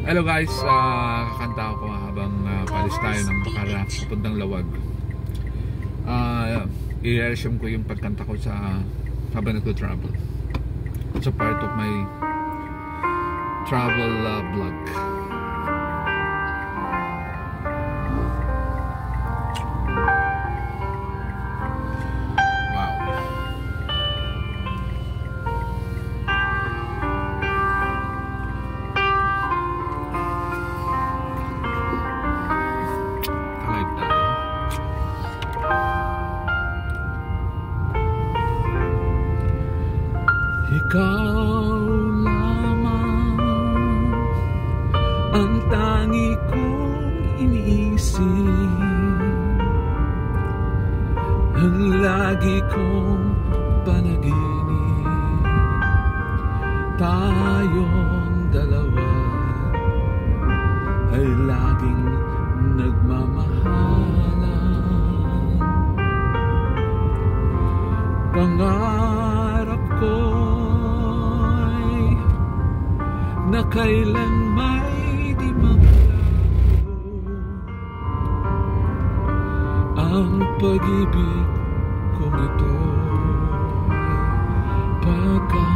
Hello guys, kakanta ako habang palis tayo ng Bacara papuntang Lawag. I-resume ko yung pagkanta ko sa habang nagto-travel. It's a part of my travel vlog. Ikaw lamang ang tangi kong iniisip, ang lagi kong panaginip. Tayong dalawa ay laging nagmamahalan. Pangarap ko na kailan may di maglaho ang pag-ibig kong ito, pagkat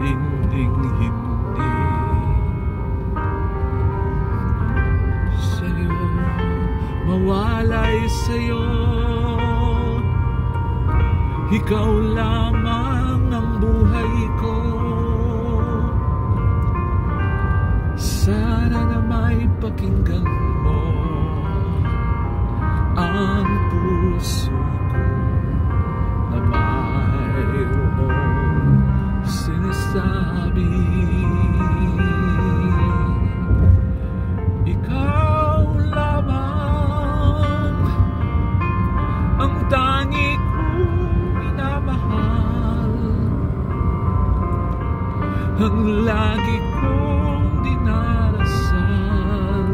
hinding-hindi sa'yo, mawalay sa'yo. Ikaw lamang ang buhay ko. Sana na may pakinggan mo ang puso ko na mayroong sinasabi. Ikaw lamang ang tangi kong minamahal, ang lagi kong dinarasal.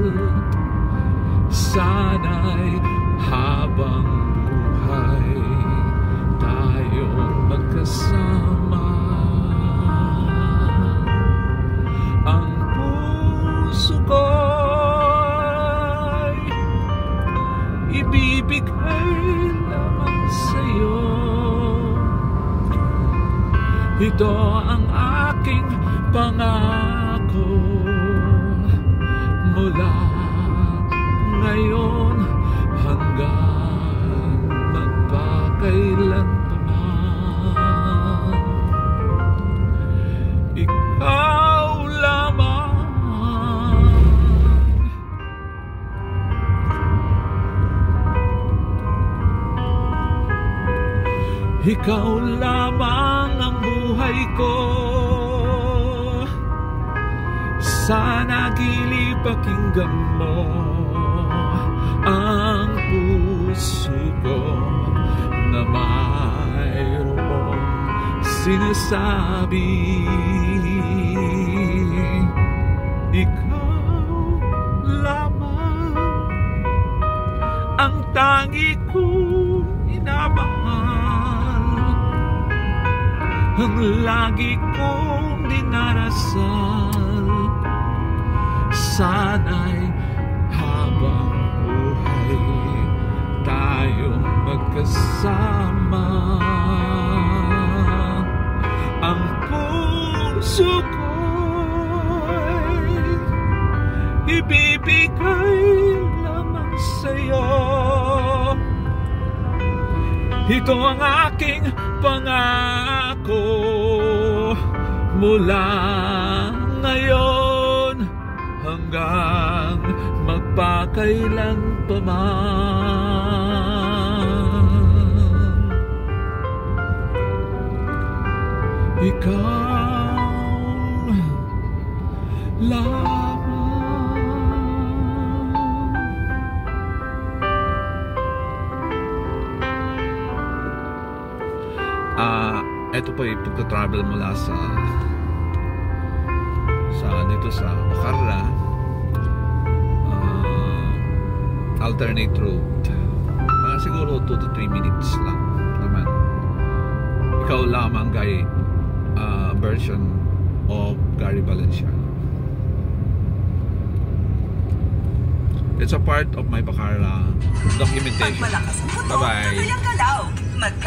Sana'y habang buhay tayong magkasama. Ang puso ko'y ibibigay lamang sa'yo. Ito ang aking pangako mula ngayon hanggang magpakailan pa man. Ikaw lamang, ikaw lamang ang buhay ko. Sana gili pakinggan mo ang puso ko na mayroong sinasabi. Ikaw lamang ang tangi kong inamahal, ang lagi kong dinarasal. Sana'y habang buhay tayong magkasama. Ang puso ko'y ibibigay lamang sa'yo. Ito ang aking pangako mula ngayon hanggang magpakailan pa man. Ikaw lamang. Ito po yung pagta-travel mula dito sa Bacara, alternate route, mga siguro 2 to 3 minutes lang naman. Ikaw lamang version of Gary Valenciano. It's a part of my Bacarla documentation. Pag malakas ang puto, Bye-bye. tuloy ang galaw.